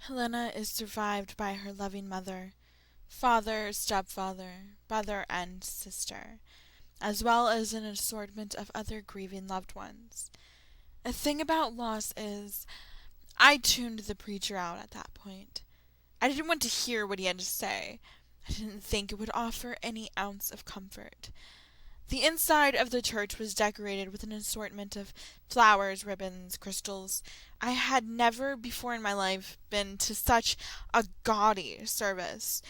Helena is survived by her loving mother, father, stepfather, brother, and sister, as well as an assortment of other grieving loved ones. A thing about loss is, I tuned the preacher out at that point. I didn't want to hear what he had to say. I didn't think it would offer any ounce of comfort. The inside of the church was decorated with an assortment of flowers, ribbons, crystals. I had never before in my life been to such a gaudy service.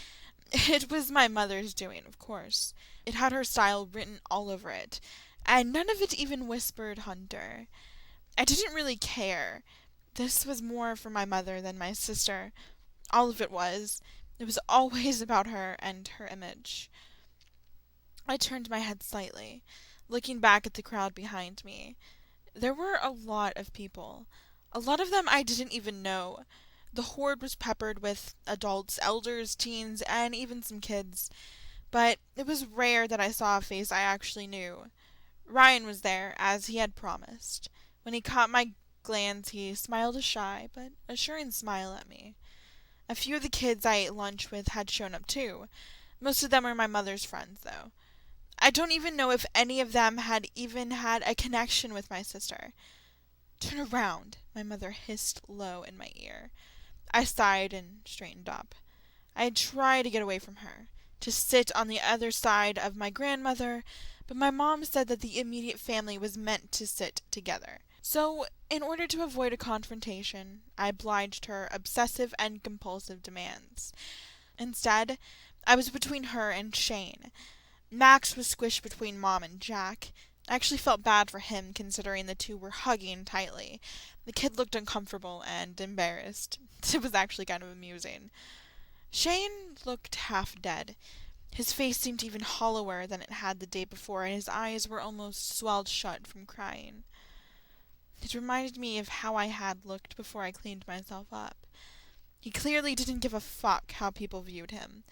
It was my mother's doing, of course. It had her style written all over it, and none of it even whispered Hunter. I didn't really care. This was more for my mother than my sister. All of it was. It was always about her and her image. I turned my head slightly, looking back at the crowd behind me. There were a lot of people. A lot of them I didn't even know. The horde was peppered with adults, elders, teens, and even some kids. But it was rare that I saw a face I actually knew. Ryan was there, as he had promised. When he caught my glance, he smiled a shy but assuring smile at me. A few of the kids I ate lunch with had shown up too. Most of them were my mother's friends, though. I don't even know if any of them had even had a connection with my sister. "Turn around," my mother hissed low in my ear. I sighed and straightened up. I had tried to get away from her, to sit on the other side of my grandmother, but my mom said that the immediate family was meant to sit together. So, in order to avoid a confrontation, I obliged her obsessive and compulsive demands. Instead, I was between her and Shane. Max was squished between Mom and Jack. I actually felt bad for him, considering the two were hugging tightly. The kid looked uncomfortable and embarrassed. It was actually kind of amusing. Shane looked half dead. His face seemed even hollower than it had the day before, and his eyes were almost swelled shut from crying. It reminded me of how I had looked before I cleaned myself up. He clearly didn't give a fuck how people viewed him.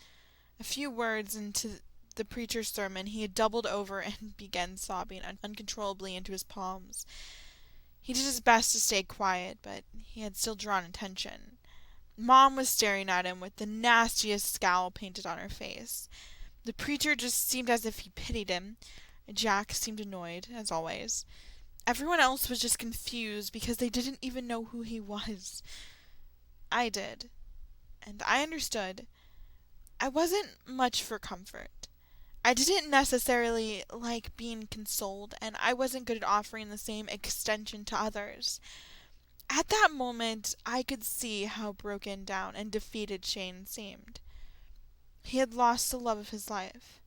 A few words into the preacher's sermon, he had doubled over and began sobbing uncontrollably into his palms. He did his best to stay quiet, but he had still drawn attention. Mom was staring at him with the nastiest scowl painted on her face. The preacher just seemed as if he pitied him. Jack seemed annoyed, as always. Everyone else was just confused because they didn't even know who he was. I did, and I understood. I wasn't much for comfort. I didn't necessarily like being consoled, and I wasn't good at offering the same extension to others. At that moment, I could see how broken down and defeated Shane seemed. He had lost the love of his life,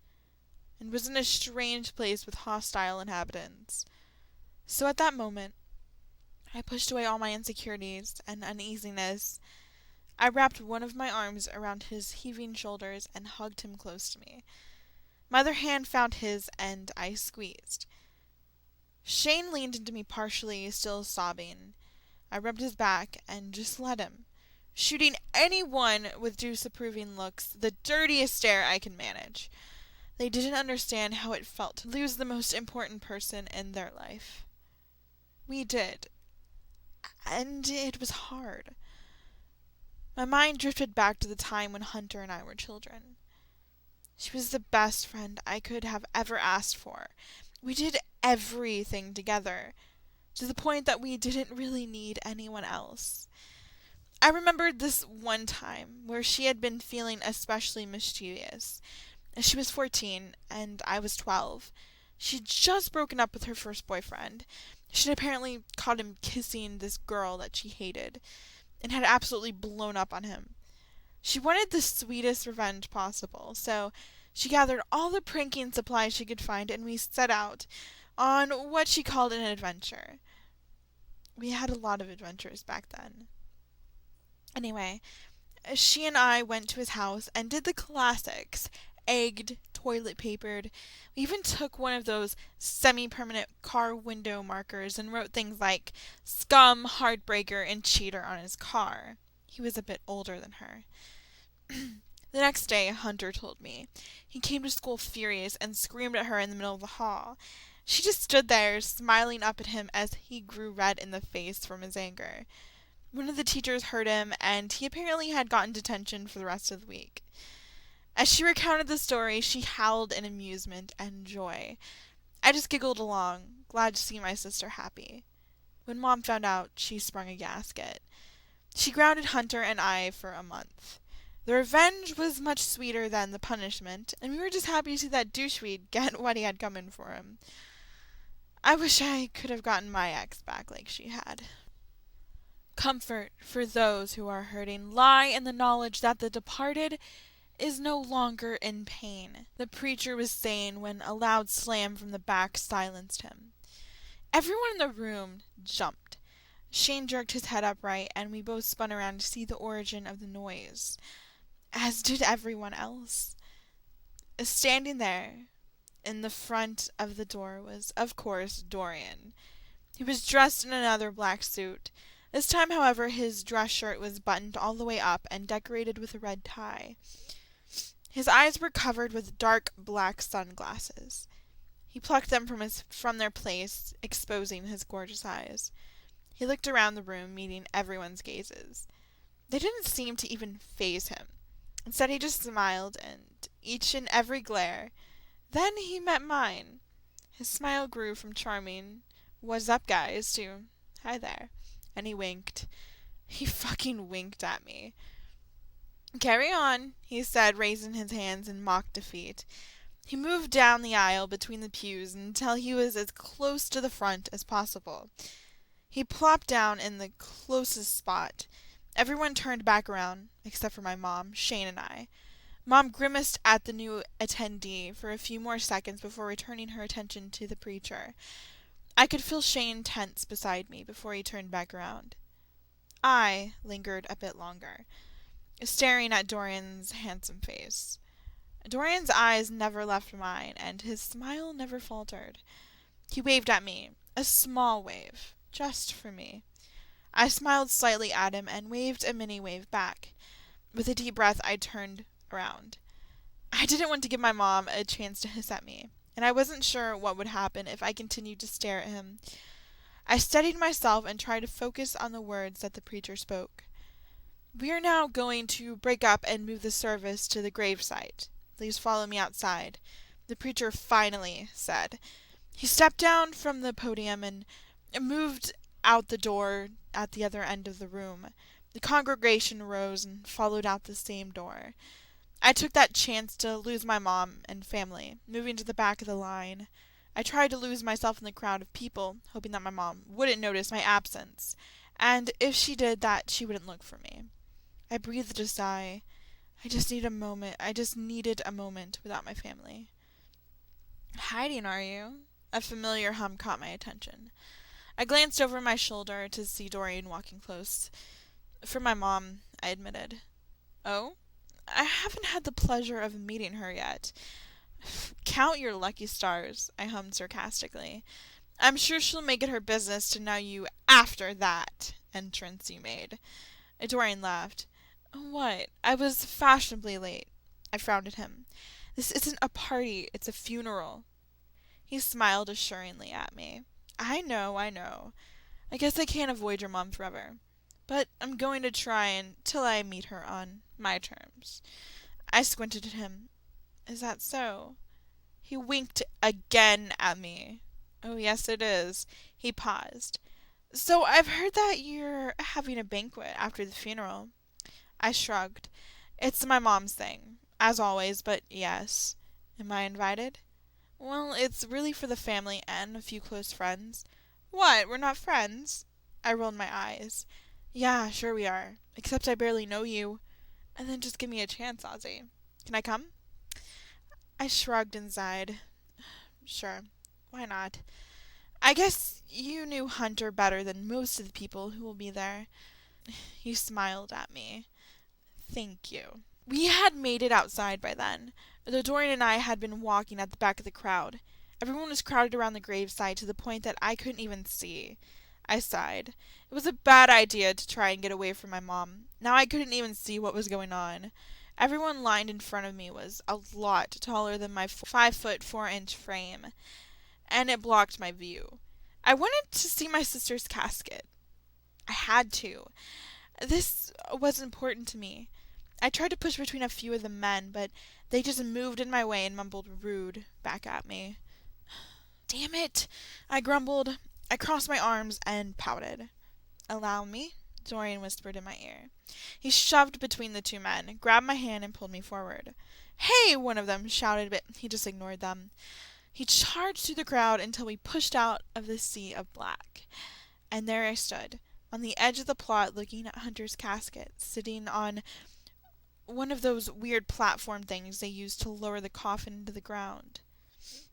and was in a strange place with hostile inhabitants. So at that moment, I pushed away all my insecurities and uneasiness. I wrapped one of my arms around his heaving shoulders and hugged him close to me. My other hand found his, and I squeezed. Shane leaned into me partially, still sobbing. I rubbed his back and just let him, shooting anyone with disapproving looks the dirtiest stare I could manage. They didn't understand how it felt to lose the most important person in their life. We did, and it was hard. My mind drifted back to the time when Hunter and I were children. She was the best friend I could have ever asked for. We did everything together, to the point that we didn't really need anyone else. I remembered this one time where she had been feeling especially mischievous. She was 14, and I was 12. She'd just broken up with her first boyfriend. She'd apparently caught him kissing this girl that she hated, and had absolutely blown up on him. She wanted the sweetest revenge possible, so she gathered all the pranking supplies she could find, and we set out on what she called an adventure. We had a lot of adventures back then. Anyway, she and I went to his house and did the classics: egged, toilet papered. We even took one of those semi-permanent car window markers and wrote things like scum, heartbreaker, and cheater on his car. He was a bit older than her. The next day, Hunter told me. He came to school furious and screamed at her in the middle of the hall. She just stood there, smiling up at him as he grew red in the face from his anger. One of the teachers heard him, and he apparently had gotten detention for the rest of the week. As she recounted the story, she howled in amusement and joy. I just giggled along, glad to see my sister happy. When Mom found out, she sprung a gasket. She grounded Hunter and I for a month. The revenge was much sweeter than the punishment, and we were just happy to see that doucheweed get what he had coming for him. I wish I could have gotten my ex back like she had. Comfort for those who are hurting lie in the knowledge that the departed is no longer in pain, the preacher was saying when a loud slam from the back silenced him. Everyone in the room jumped. Shane jerked his head upright, and we both spun around to see the origin of the noise, as did everyone else. Standing there, in the front of the door, was, of course, Dorian. He was dressed in another black suit. This time, however, his dress shirt was buttoned all the way up and decorated with a red tie. His eyes were covered with dark black sunglasses. He plucked them from their place, exposing his gorgeous eyes. He looked around the room, meeting everyone's gazes. They didn't seem to even faze him. Instead, he just smiled, and each and every glare. Then he met mine. His smile grew from charming, "What's up, guys?" to "Hi there." And he winked. He fucking winked at me. "Carry on," he said, raising his hands in mock defeat. He moved down the aisle between the pews until he was as close to the front as possible. He plopped down in the closest spot. Everyone turned back around, except for my mom, Shane, and I. Mom grimaced at the new attendee for a few more seconds before returning her attention to the preacher. I could feel Shane tense beside me before he turned back around. I lingered a bit longer, staring at Dorian's handsome face. Dorian's eyes never left mine, and his smile never faltered. He waved at me, a small wave, just for me. I smiled slightly at him and waved a mini wave back. With a deep breath, I turned around. I didn't want to give my mom a chance to hiss at me, and I wasn't sure what would happen if I continued to stare at him. I steadied myself and tried to focus on the words that the preacher spoke. "We are now going to break up and move the service to the gravesite. Please follow me outside," the preacher finally said. He stepped down from the podium and moved out the door at the other end of the room. The congregation rose and followed out the same door. I took that chance to lose my mom and family, moving to the back of the line. I tried to lose myself in the crowd of people, hoping that my mom wouldn't notice my absence, and if she did, that she wouldn't look for me. I breathed a sigh. I just needed a moment without my family. "Hiding, are you?" A familiar hum caught my attention. I glanced over my shoulder to see Dorian walking close. "For my mom," I admitted. "Oh? I haven't had the pleasure of meeting her yet." "Count your lucky stars," I hummed sarcastically. "I'm sure she'll make it her business to know you after that entrance you made." Dorian laughed. "What? I was fashionably late." I frowned at him. "This isn't a party, it's a funeral." He smiled assuringly at me. I know. I guess I can't avoid your mom forever. But I'm going to try until I meet her on my terms." I squinted at him. "Is that so?" He winked again at me. "Oh, yes, it is." He paused. "So I've heard that you're having a banquet after the funeral." I shrugged. "It's my mom's thing, as always, but yes." "Am I invited?" "Well, it's really for the family and a few close friends." "What, we're not friends?" I rolled my eyes. "Yeah, sure we are. Except I barely know you." "And then just give me a chance, Ozzy. Can I come?" I shrugged and sighed. "Sure. Why not? I guess you knew Hunter better than most of the people who will be there." He smiled at me. "Thank you." We had made it outside by then. Though Dorian and I had been walking at the back of the crowd. Everyone was crowded around the graveside to the point that I couldn't even see. I sighed. It was a bad idea to try and get away from my mom. Now I couldn't even see what was going on. Everyone lined in front of me was a lot taller than my 5'4" frame, and it blocked my view. I wanted to see my sister's casket. I had to. This was important to me. I tried to push between a few of the men, but they just moved in my way and mumbled rude back at me. Damn it, I grumbled. I crossed my arms and pouted. Allow me, Dorian whispered in my ear. He shoved between the two men, grabbed my hand, and pulled me forward. Hey, one of them shouted, but he just ignored them. He charged through the crowd until we pushed out of the sea of black. And there I stood, on the edge of the plot looking at Hunter's casket, sitting on one of those weird platform things they use to lower the coffin into the ground.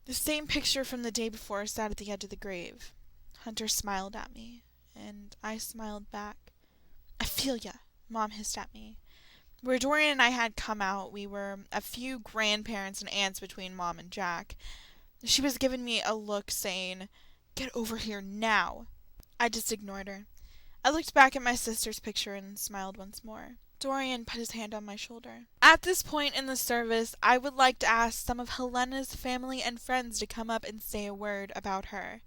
The same picture from the day before sat at the edge of the grave. Hunter smiled at me, and I smiled back. I feel ya, Mom hissed at me. Where Dorian and I had come out, we were a few grandparents and aunts between Mom and Jack. She was giving me a look saying, "Get over here now." I just ignored her. I looked back at my sister's picture and smiled once more. Dorian put his hand on my shoulder. At this point in the service, I would like to ask some of Helena's family and friends to come up and say a word about her.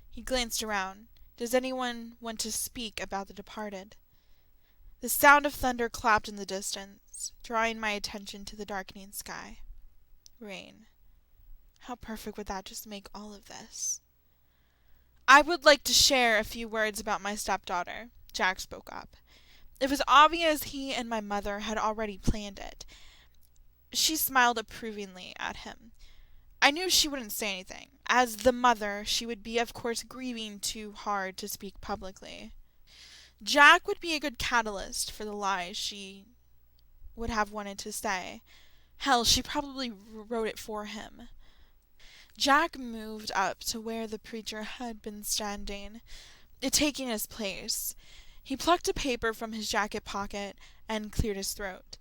He glanced around. Does anyone want to speak about the departed? The sound of thunder clapped in the distance, drawing my attention to the darkening sky. Rain. How perfect would that just make all of this? I would like to share a few words about my stepdaughter, Jack spoke up. It was obvious he and my mother had already planned it. She smiled approvingly at him. I knew she wouldn't say anything. As the mother, she would be, of course, grieving too hard to speak publicly. Jack would be a good catalyst for the lies she would have wanted to say. Hell, she probably wrote it for him. Jack moved up to where the preacher had been standing, taking his place. He plucked a paper from his jacket pocket and cleared his throat.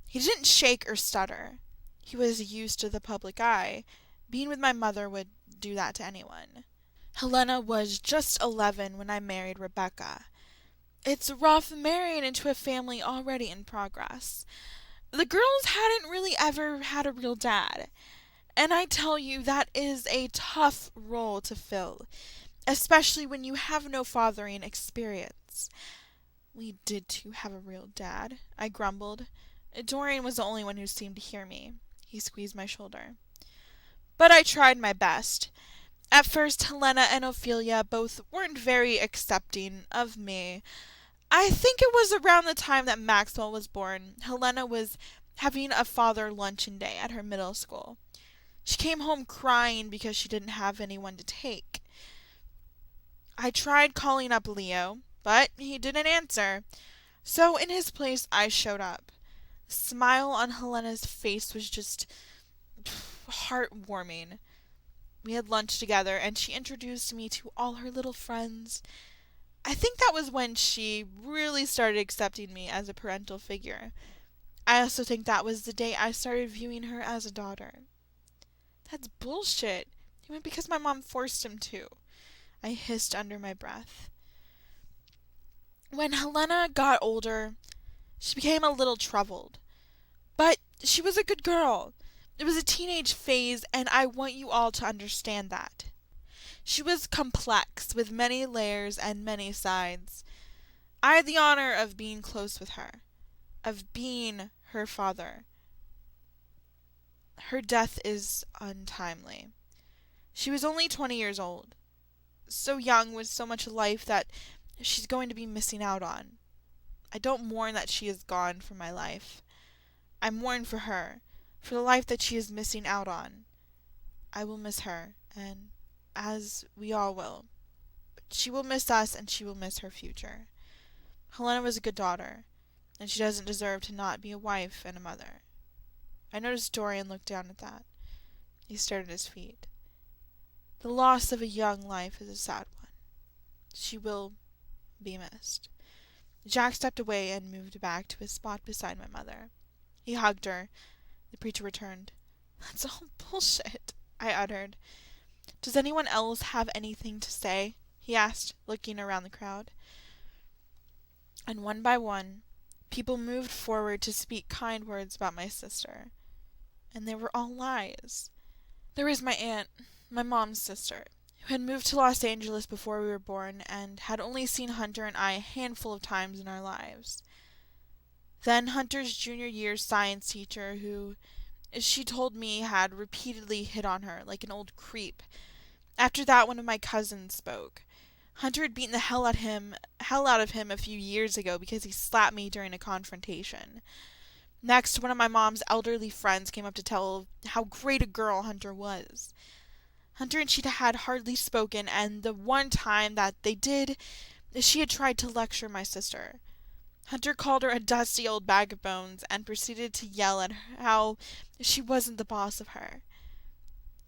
He didn't shake or stutter. He was used to the public eye. Being with my mother would do that to anyone. Helena was just 11 when I married Rebecca. It's rough marrying into a family already in progress. The girls hadn't really ever had a real dad. And I tell you, that is a tough role to fill, especially when you have no fathering experience. We did too have a real dad, I grumbled. Dorian was the only one who seemed to hear me. He squeezed my shoulder. But I tried my best. At first, Helena and Ophelia both weren't very accepting of me. I think it was around the time that Maxwell was born. Helena was having a father luncheon day at her middle school. She came home crying because she didn't have anyone to take. I tried calling up Leo, but he didn't answer. So in his place, I showed up. The smile on Helena's face was just heartwarming. We had lunch together, and she introduced me to all her little friends. I think that was when she really started accepting me as a parental figure. I also think that was the day I started viewing her as a daughter. That's bullshit. He went because my mom forced him to, I hissed under my breath. When Helena got older, she became a little troubled. But she was a good girl. It was a teenage phase, and I want you all to understand that. She was complex, with many layers and many sides. I had the honor of being close with her, of being her father. Her death is untimely. She was only 20 years old, so young with so much life that she's going to be missing out on. I don't mourn that she is gone from my life. I mourn for her, for the life that she is missing out on. I will miss her, and as we all will. But she will miss us, and she will miss her future. Helena was a good daughter, and she doesn't deserve to not be a wife and a mother. I noticed Dorian looked down at that. He stared at his feet. The loss of a young life is a sad one. She will be missed. Jack stepped away and moved back to his spot beside my mother. He hugged her. The preacher returned. "That's all bullshit," I uttered. "Does anyone else have anything to say?" he asked, looking around the crowd. And one by one, people moved forward to speak kind words about my sister. And they were all lies. There was my aunt, my mom's sister. who had moved to Los Angeles before we were born and had only seen Hunter and I a handful of times in our lives. Then Hunter's junior year science teacher, who, as she told me, had repeatedly hit on her like an old creep. After that, one of my cousins spoke. Hunter had beaten the hell out of him a few years ago because he slapped me during a confrontation. Next, one of my mom's elderly friends came up to tell how great a girl Hunter was. Hunter and Cheetah had hardly spoken, and the one time that they did, she had tried to lecture my sister. Hunter called her a dusty old bag of bones and proceeded to yell at her how she wasn't the boss of her.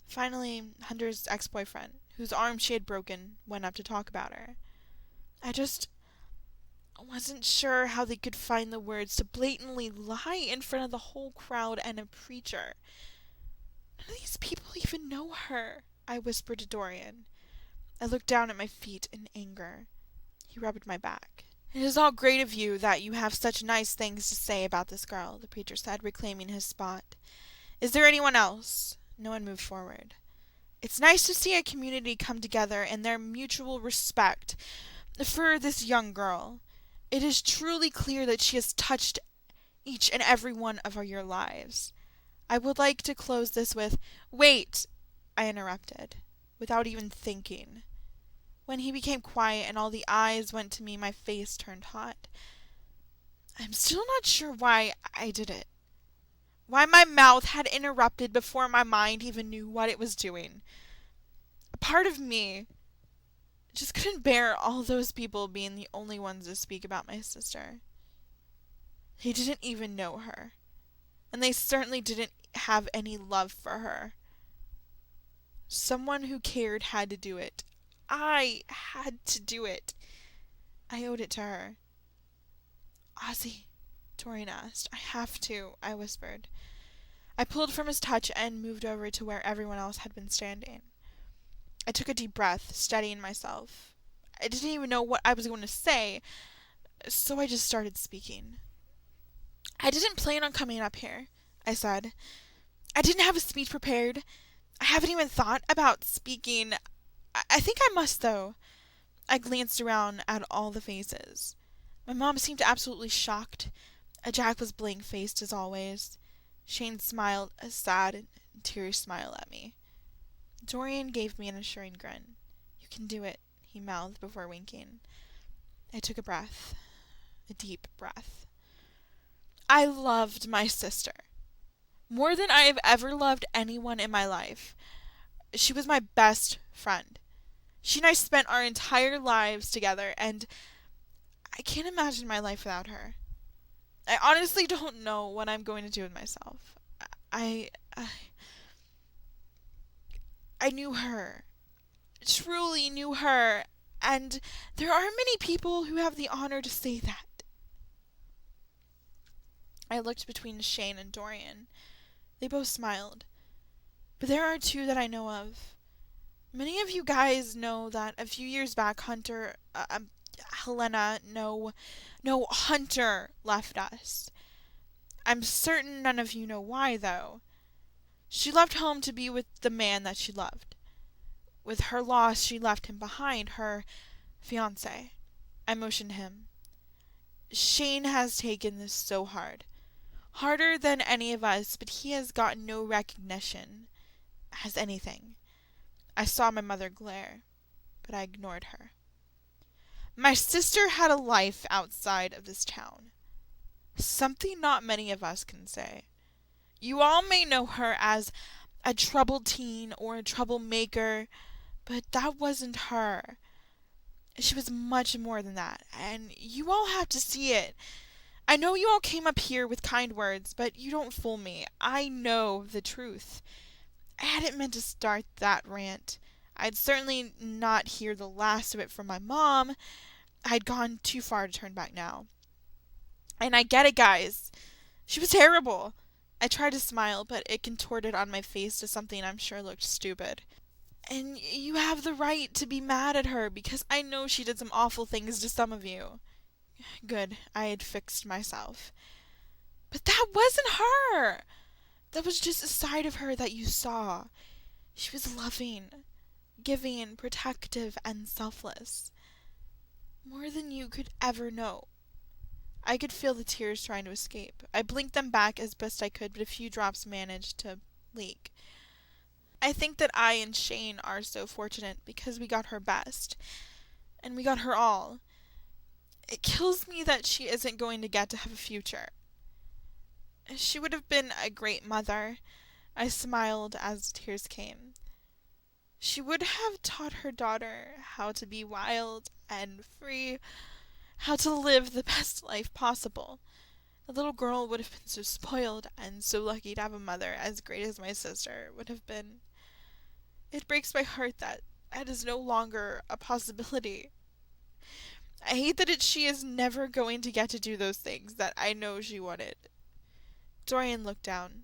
Finally, Hunter's ex-boyfriend, whose arm she had broken, went up to talk about her. I just wasn't sure how they could find the words to blatantly lie in front of the whole crowd and a preacher. None of these people even know her, I whispered to Dorian. I looked down at my feet in anger. He rubbed my back. It is all great of you that you have such nice things to say about this girl, the preacher said, reclaiming his spot. Is there anyone else? No one moved forward. It's nice to see a community come together in their mutual respect for this young girl. It is truly clear that she has touched each and every one of your lives. I would like to close this with, wait, I interrupted, without even thinking. When he became quiet and all the eyes went to me, my face turned hot. I'm still not sure why I did it. Why my mouth had interrupted before my mind even knew what it was doing. A part of me just couldn't bear all those people being the only ones to speak about my sister. They didn't even know her, and they certainly didn't have any love for her. Someone who cared had to do it. I had to do it. I owed it to her. Ozzy, Dorian asked. I have to, I whispered. I pulled from his touch and moved over to where everyone else had been standing. I took a deep breath, steadying myself. I didn't even know what I was going to say, so I just started speaking. I didn't plan on coming up here, I said. I didn't have a speech prepared. I haven't even thought about speaking. I think I must, though. I glanced around at all the faces. My mom seemed absolutely shocked. Jack was blank-faced as always. Shane smiled a sad and teary smile at me. Dorian gave me an assuring grin. You can do it, he mouthed before winking. I took a breath. A deep breath. I loved my sister. More than I have ever loved anyone in my life. She was my best friend. She and I spent our entire lives together, and I can't imagine my life without her. I honestly don't know what I'm going to do with myself. I knew her. Truly knew her. And there are many people who have the honor to say that. I looked between Shane and Dorian. They both smiled. But there are two that I know of. Many of you guys know that a few years back, Hunter left us. I'm certain none of you know why, though. She left home to be with the man that she loved. With her loss, she left him behind, her fiancé. I motioned him. Shane has taken this so hard. Harder than any of us, but he has gotten no recognition as anything. I saw my mother glare, but I ignored her. My sister had a life outside of this town. Something not many of us can say. You all may know her as a troubled teen or a troublemaker, but that wasn't her. She was much more than that, and you all have to see it. I know you all came up here with kind words, but you don't fool me. I know the truth. I hadn't meant to start that rant. I'd certainly not hear the last of it from my mom. I'd gone too far to turn back now. And I get it, guys. She was terrible. I tried to smile, but it contorted on my face to something I'm sure looked stupid. And you have the right to be mad at her, because I know she did some awful things to some of you. Good, I had fixed myself. But that wasn't her! That was just a side of her that you saw. She was loving. giving, protective, and selfless. More than you could ever know. I could feel the tears trying to escape. I blinked them back as best I could, but a few drops managed to leak. I think that I and Shane are so fortunate because we got her best. And we got her all. It kills me that she isn't going to get to have a future. She would have been a great mother. I smiled as tears came. She would have taught her daughter how to be wild and free, how to live the best life possible. The little girl would have been so spoiled and so lucky to have a mother as great as my sister would have been. It breaks my heart that that is no longer a possibility. I hate that she is never going to get to do those things that I know she wanted. Dorian looked down.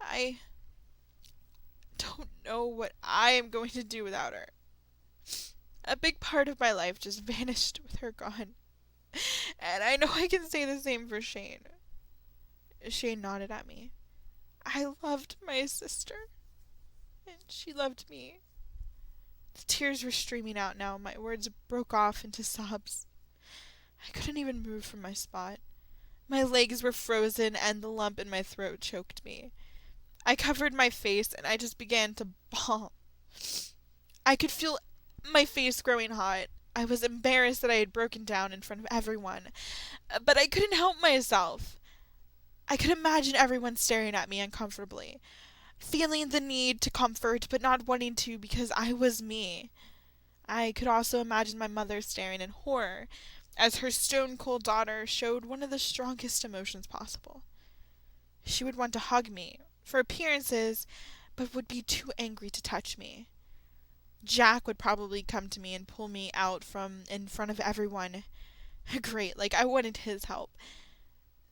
I don't know what I am going to do without her. A big part of my life just vanished with her gone. And I know I can say the same for Shane. Shane nodded at me. I loved my sister, and she loved me. The tears were streaming out now. My words broke off into sobs. I couldn't even move from my spot. My legs were frozen, and the lump in my throat choked me. I covered my face, and I just began to bawl. I could feel my face growing hot. I was embarrassed that I had broken down in front of everyone, but I couldn't help myself. I could imagine everyone staring at me uncomfortably, feeling the need to comfort, but not wanting to because I was me. I could also imagine my mother staring in horror as her stone-cold daughter showed one of the strongest emotions possible. She would want to hug me, for appearances, but would be too angry to touch me. Jack would probably come to me and pull me out from in front of everyone. Great, like I wanted his help.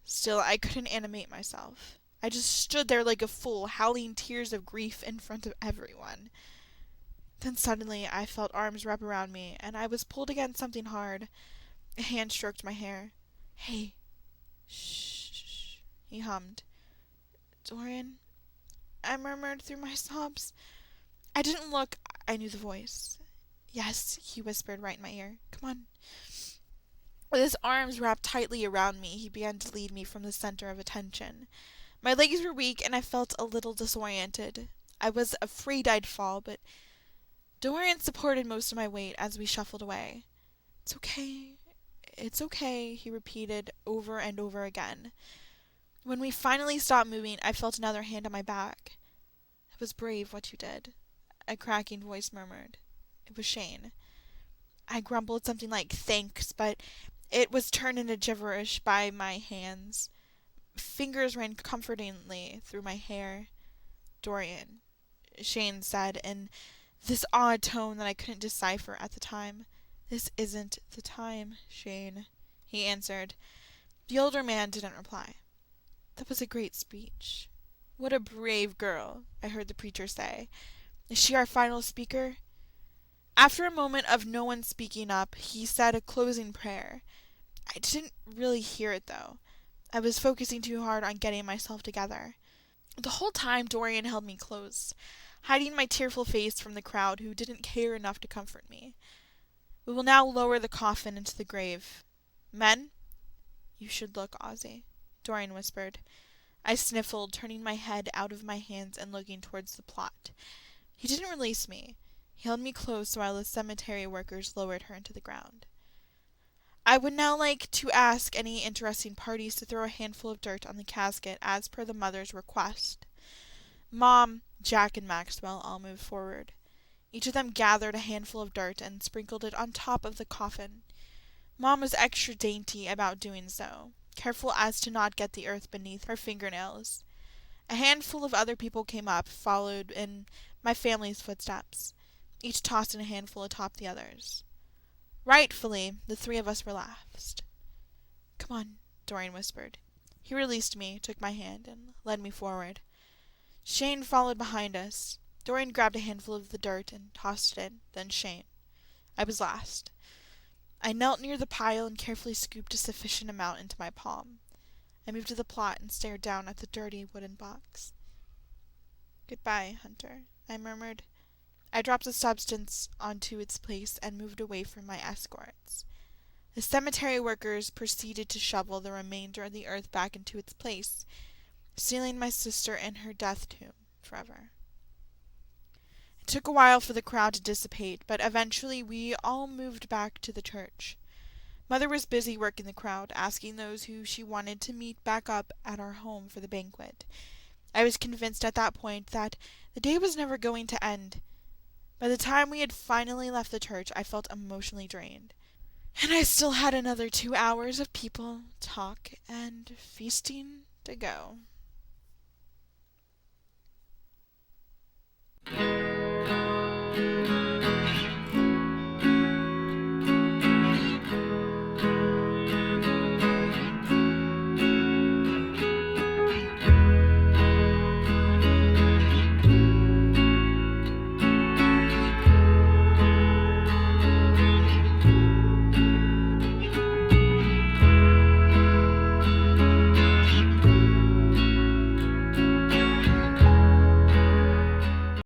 Still, I couldn't animate myself. I just stood there like a fool, howling tears of grief in front of everyone. Then suddenly I felt arms wrap around me, and I was pulled against something hard. A hand stroked my hair. Hey. Shh, he hummed. Dorian, I murmured through my sobs. I didn't look. I knew the voice. Yes, he whispered right in my ear. Come on. With his arms wrapped tightly around me, he began to lead me from the center of attention. My legs were weak, and I felt a little disoriented. I was afraid I'd fall, but Dorian supported most of my weight as we shuffled away. It's okay. It's okay, he repeated over and over again. When we finally stopped moving, I felt another hand on my back. It was brave what you did, a cracking voice murmured. It was Shane. I grumbled something like thanks, but it was turned into gibberish by my hands. Fingers ran comfortingly through my hair. Dorian, Shane said in this odd tone that I couldn't decipher at the time. This isn't the time, Shane, he answered. The older man didn't reply. That was a great speech. What a brave girl, I heard the preacher say. Is she our final speaker? After a moment of no one speaking up, he said a closing prayer. I didn't really hear it, though. I was focusing too hard on getting myself together. The whole time Dorian held me close, hiding my tearful face from the crowd who didn't care enough to comfort me. We will now lower the coffin into the grave. Men? You should look, Ozzy, Dorian whispered. I sniffled, turning my head out of my hands and looking towards the plot. He didn't release me. He held me close while the cemetery workers lowered her into the ground. I would now like to ask any interesting parties to throw a handful of dirt on the casket as per the mother's request. Mom, Jack, and Maxwell all moved forward. Each of them gathered a handful of dirt and sprinkled it on top of the coffin. Mom was extra dainty about doing so, careful as to not get the earth beneath her fingernails. A handful of other people came up, followed in my family's footsteps, each tossing a handful atop the others. Rightfully, the three of us were last. Come on, Dorian whispered. He released me, took my hand, and led me forward. Shane followed behind us. Dorian grabbed a handful of the dirt and tossed it in, then Shane. I was last. I knelt near the pile and carefully scooped a sufficient amount into my palm. I moved to the plot and stared down at the dirty wooden box. Goodbye, Hunter, I murmured. I dropped the substance onto its place and moved away from my escorts. The cemetery workers proceeded to shovel the remainder of the earth back into its place, sealing my sister in her death tomb forever. It took a while for the crowd to dissipate, but eventually we all moved back to the church. Mother was busy working the crowd, asking those who she wanted to meet back up at our home for the banquet. I was convinced at that point that the day was never going to end. By the time we had finally left the church, I felt emotionally drained. And I still had another 2 hours of people, talk, and feasting to go.